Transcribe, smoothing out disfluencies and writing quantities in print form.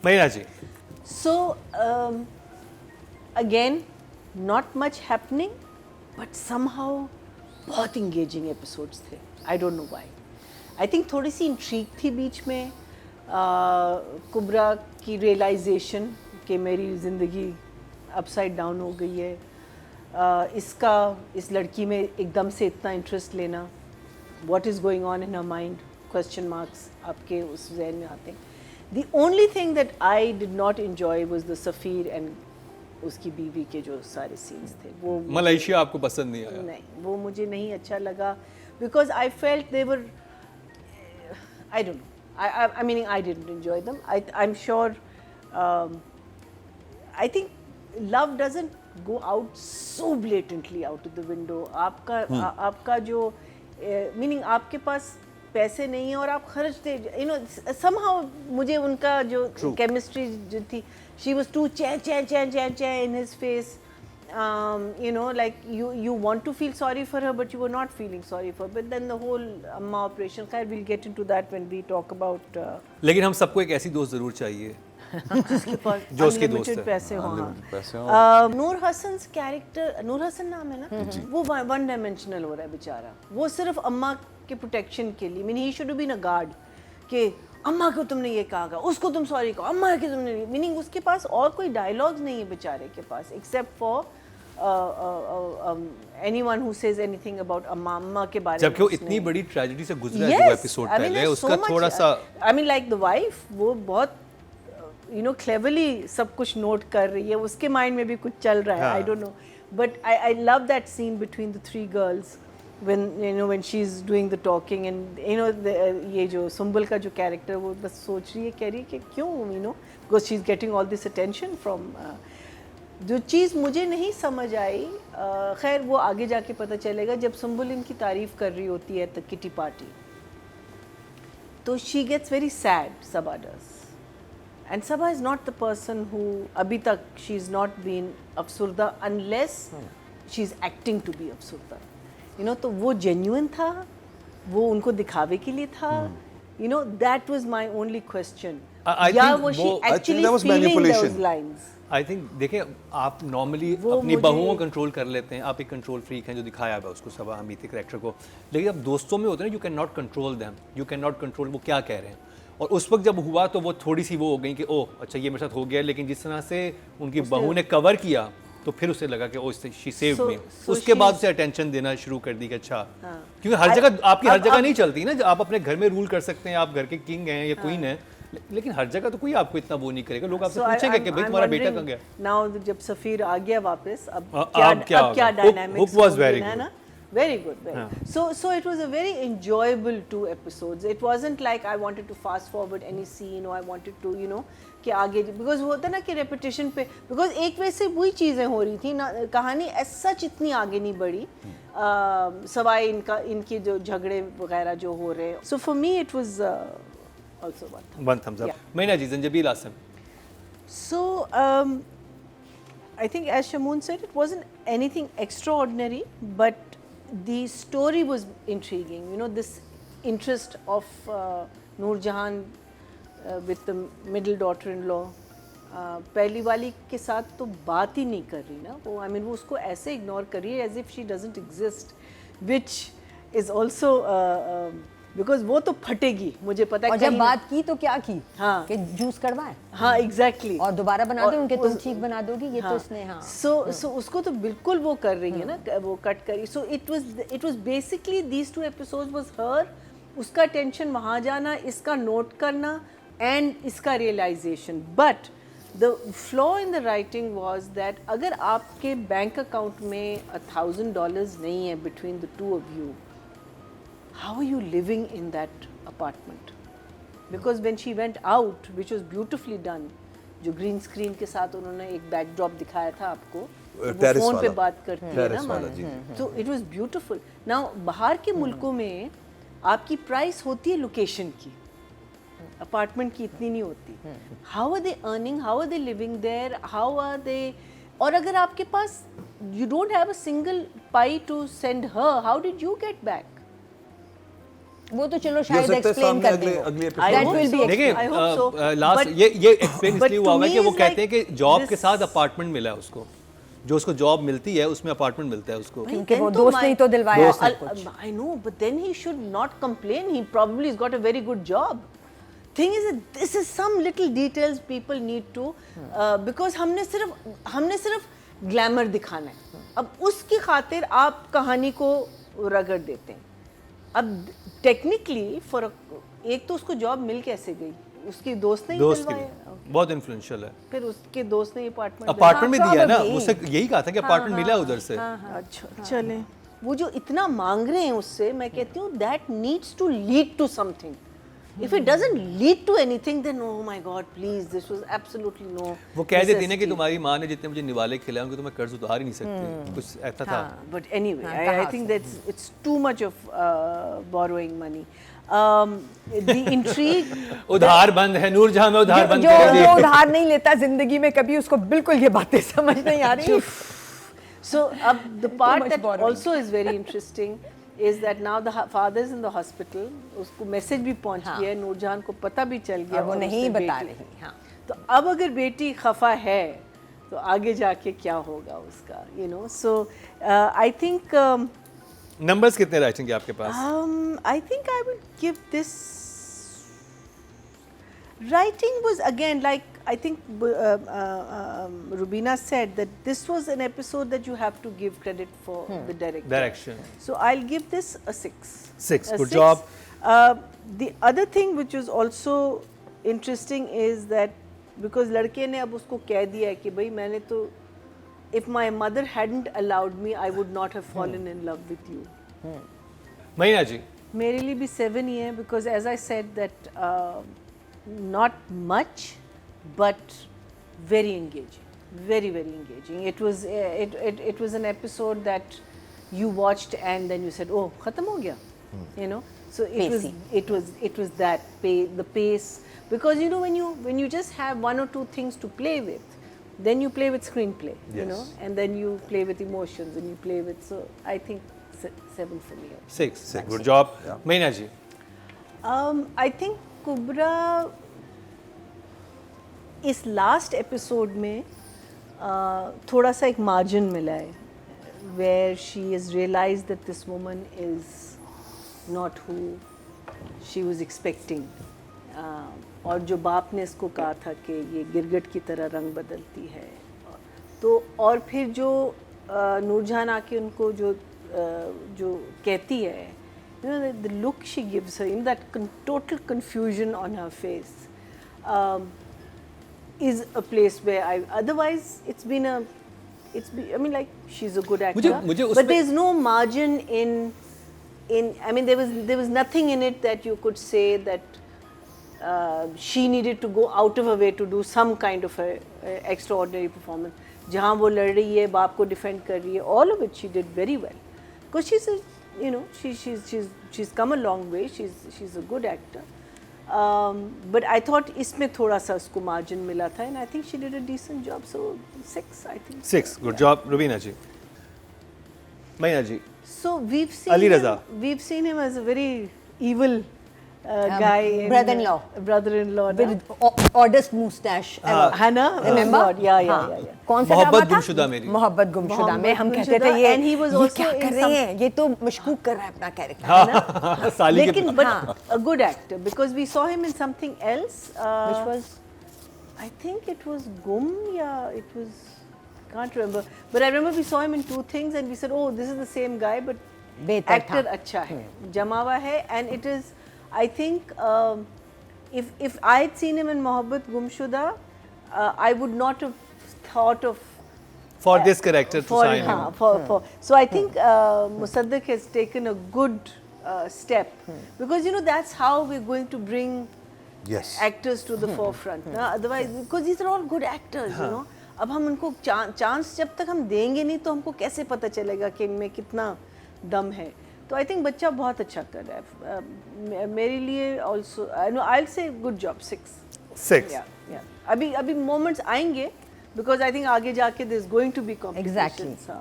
महीना जी। So again, not much happening, but somehow बहुत engaging episodes थे. I don't know why. I think थोड़ी सी intrigue थी बीच में, कुबरा की realization कि मेरी ज़िंदगी upside down हो गई है, इसका इस लड़की में एकदम से इतना interest लेना, what is going on in her mind, question marks आपके उस ज़हन में आते हैं. The only thing that I did not enjoy was the Safir and उसकी बीवी के जो सारे scenes थे वो मलेशिया आपको पसंद नहीं आया? नहीं, वो मुझे नहीं अच्छा लगा because I felt they were, I don't know, I mean I didn't enjoy them. I'm sure, I think love doesn't go out so blatantly out of the window. आपका जो meaning आपके पास पैसे नहीं है और आप खर्चते, you know, somehow मुझे उनका जो chemistry जो थी, she was too cha in his face, you know, like you want to feel sorry for her but you were not feeling sorry for her. But then the whole amma operation, खैर we'll get into that when we talk about लेकिन हम सबको एक ऐसी दोस्त जरूर चाहिए जिसके पास जो उसकी दोस्त unlimited है। पैसे हों. पैसे हों। नूर हसन्स कैरेक्टर, नूर हसन नाम है ना, वो वन डायमेंशनल हो रहा है बेचारा. वो सिर्फ अम्मा के प्रोटेक्शन के लिए, mean he should be a guard कि अम्मा को तुमने ये कहा, उसको तुम सॉरी कहो, अम्मा के तुमने, मीनिंग उसके पास और कोई डायलॉग्स नहीं है बेचारे के पास except for anyone who says anything about अम्मा के बारे में. जबकि वो इतनी बड़ी ट्रेजेडी से गुजरा है वो एपिसोड पहले, उसका थोड़ा सा I mean like the wife, वो बहुत you know cleverly सब कुछ नोट कर रही है, उसके माइंड में भी कुछ चल रहा है. I don't know, but I love that scene between the three girls when you know when she's doing the talking and you know ये जो सुम्बुल का जो कैरेक्टर वो बस सोच रही है, कह रही है कि क्यों, you know, because she's getting all this attention from जो चीज़ मुझे नहीं समझ आई, खैर वो आगे जाके पता चलेगा जब सुम्बुल इनकी तारीफ़ कर रही होती है द किटी पार्टी, तो she gets very sad, Saba does, and Saba is not the person who अभी तक शी इज़ नॉट बीन अफसुर्दा unless she is acting to be अफसुर्दा, यू नो. तो वो जेन्युइन था, वो उनको दिखावे के लिए था, you know. That was my only question, या वो she actually feeling those lines. I think देखिए, आप नॉर्मली अपनी बहुओं को कंट्रोल कर लेते हैं, आप एक कंट्रोल फ्रीक हैं जो दिखाया है उसको सबा हमीद कैरेक्टर को, लेकिन अब दोस्तों में होते हैं ना, you can not control them, you can not control वो क्या कह रहे हैं. और उस वक्त जब हुआ तो वो थोड़ी सी वो हो गई कि ओह अच्छा ये मेरे साथ हो गया, लेकिन जिस तरह से उनकी बहू ने कवर किया तो फिर उसे लगा कि ओ शी सेव्ड मी, उसके बाद उसे अटेंशन देना शुरू कर दी कि अच्छा, क्योंकि हर जगह आपकी हर जगह नहीं चलती ना, आप अपने घर में रूल कर सकते हैं, आप घर के किंग हैं या क्वीन है, लेकिन हर जगह तो कोई आपको इतना वो नहीं करेगा, लोग आपसे पूछेंगे कि भाई तुम्हारा बेटा कहाँ गया. नाउ जब सफीर आ गया वापस, अब क्या डायनामिक्स वाज वेरी है ना. Very good. So it was a very enjoyable 2 episodes. It wasn't like I wanted to fast forward any scene or I wanted to, you know, कि आगे, because होता ना कि repetition पे, because एक वैसे वही चीज़ें हो रही थी ना, कहानी as such इतनी आगे नहीं बढ़ी, सवाए इनके जो झगड़े वगैरह जो हो रहे. So for me it was also one thumbs up. मैंने जी ज़ंजबील Asim. So I think as Shamoon said, it wasn't anything extraordinary, but the story was intriguing. You know, this interest of Noor Jahan with the middle daughter-in-law. पहली वाली के साथ तो बात ही नहीं कर रही ना वो, I mean वो उसको ऐसे इग्नोर कर रही है as if she doesn't exist, which is also because वो तो फटेगी, मुझे पता है. और जब बात की तो क्या की, हाँ, कि जूस करवाएं, हाँ एग्जैक्टली, और दोबारा बना दो उनके, तुम ठीक बना दोगी, ये तो इसने. हाँ, सो उसको तो बिल्कुल वो कर रही है ना, वो कट करी. So it was basically these 2 episodes was her, उसका टेंशन वहाँ जाना, इसका नोट करना एंड इसका realisation. But the flaw in the writing was that अगर आपके बैंक अकाउंट में $1,000 नहीं है between the 2 of you, how are you living in that apartment? Because when she went out, which was beautifully done, जो green screen के साथ उन्होंने एक बैकड्रॉप दिखाया था आपको, वो फोन पे बात करती है ना, तो इट वाज ब्यूटीफुल. नाउ बाहर के मुल्कों में आपकी प्राइस होती है लोकेशन की, अपार्टमेंट की इतनी नहीं होती. How are they earning, how are they living there, how are they, और अगर आपके पास you don't have a single pie to send her, how did you get back? वो तो चलो हो शायद सकता है एक्सप्लेन सामने कर अगले दें अगले I episode That hope will be so. देखिए I hope so. Last But- ये एक्सप्लेन but इसलिए to हुआ हुआ है me कि वो is कहते हैं like कि जॉब के this- साथ अपार्टमेंट मिला है उसको, जो उसको जॉब मिलती है उसमें अपार्टमेंट मिलता है उसको। क्योंकि Then वो तो दोस्त my- नहीं तो दिलवाया दोस्त सब कुछ। I know, but then he should not complain. He probably has got a very good job. Thing is that this is some little details people need to because हमने सिर्फ ग्लैमर दिखाना है। अब उसकी खातिर आप कहानी को रगड़ देते हैं। अब टेक्निकली एक तो उसको जॉब मिल कैसे गई? उसकी दोस्त ने ही दोस्त के दिलवाया। लिए बहुत इन्फ्लुएंशियल है। फिर उसके दोस्त ने अपार्टमेंट अपार्टमेंट भी दिया ना, probably. उससे यही कहा था कि अपार्टमेंट मिला है उधर से। अच्छा चले, वो जो इतना मांग रहे हैं उससे, मैं कहती हूँ that needs to lead to something. If it doesn't lead to anything, then oh my God, please, this was absolutely no. वो कह देती ना कि necessity. तुम्हारी माँ ने जितने मुझे निवाले खिलाए उनके तो मैं कर्ज उतार ही नहीं सकती, कुछ ऐसा था। But anyway, हाँ, I कहा think से। it's too much of borrowing money. The intrigue. उधार बंद है, नूरजहां में उधार बंद जो कर जो उधार नहीं लेता जिंदगी में कभी, उसको बिल्कुल ये बातें समझ नहीं आ रही। So the part much that borrowing. also is very interesting is that now the father is in the hospital. उसको मैसेज भी पहुंच हाँ। गया है, नूरजहान को पता भी चल गया और वो और नहीं उसने बता बेटी- रही। हाँ तो अब अगर बेटी खफा है तो आगे जाके क्या होगा उसका, you know. So I think numbers कितने राइटिंग के आपके पास? I think I will give this. Writing was again like I think Rubina said that this was an episode that you have to give credit for the director. Direction. So I'll give this a 6. 6, A good job. The other thing which was also interesting is that because लड़के ने अब उसको कह दिया है कि भाई मैंने तो, if my mother hadn't allowed me, I would not have fallen in love with you. महीना जी, मेरे लिए भी 7 ही है because as I said that not much but very engaging, very engaging. It was it was an episode that you watched and then you said, oh, खत्म हो गया, you know. So Pacey. it was that the pace, because you know when you just have one or two things to play with, then you play with screenplay, you Yes. know, and then you play with emotions and you play with, so I think 7 for me. 6, good job. Yeah. महीना जी, I think कुबरा इस last episode में थोड़ा सा एक margin मिला है where she has realized that this woman is not who she was expecting. और जो बाप ने इसको कहा था कि ये गिरगिट की तरह रंग बदलती है, तो और फिर जो नूरजहान आके उनको जो कहती है, you know, the look she gives her, in that total confusion on her face, is a place where otherwise I mean like she's a good actor, मुझे but उसमें- there's no margin in I mean there was nothing in it that you could say that she needed to go out of her way to do some kind of a extraordinary performance. जहाँ वो लड़ रही है, बाप को defend कर रही है, all of it she did very well, because she's a, you know, she's come a long way, she's a good actor. But I thought इसमें थोड़ा सा उसको मार्जिन मिला था, and I think she did a decent job, so 6 I think. 6, good job. Rubina जी, महीना जी, So we've seen Ali him, Raza. we've seen him as a very evil guy, in, brother-in-law. brother-in-law, na? With oddest mustache ever. है ना? Remember? God, yeah. हाँ। कौन सा मोहब्बत drama था? गुमशुदा मेरी। मोहब्बत गुमशुदा में हम मोहब्बत कहते थे गुमशुदा, ये and he was ये also क्या in कर रहे some- हैं, ये तो मशकूक कर रहा है अपना कैरेक्टर। साली के लेकिन but a good actor, because we saw him in something else, Which was I think it was Gum, yeah, it was, can't remember, but I remember we saw him in 2 things and we said, oh, this is the same guy, but बेहतर actor था। अच्छा है, जमावा है, and it is, I think if I had seen him in Mohabbat Gumshuda, I would not have thought of for this character to for, sign him. for so I think Musaddiq has taken a good step, because you know that's how we're going to bring Yes. actors to the forefront. ना? Otherwise, because these are all good actors, you know. अब हम उनको chance जब तक हम देंगे नहीं तो हमको कैसे पता चलेगा कि इनमें कितना दम है. तो आई थिंक बच्चा बहुत अच्छा कर रहा है. मेरे लिए ऑल्सो आई से गुड जॉब 6. 6, अभी मोमेंट्स आएंगे, because I think आगे जाके there's going to be competitions. Exactly. हाँ.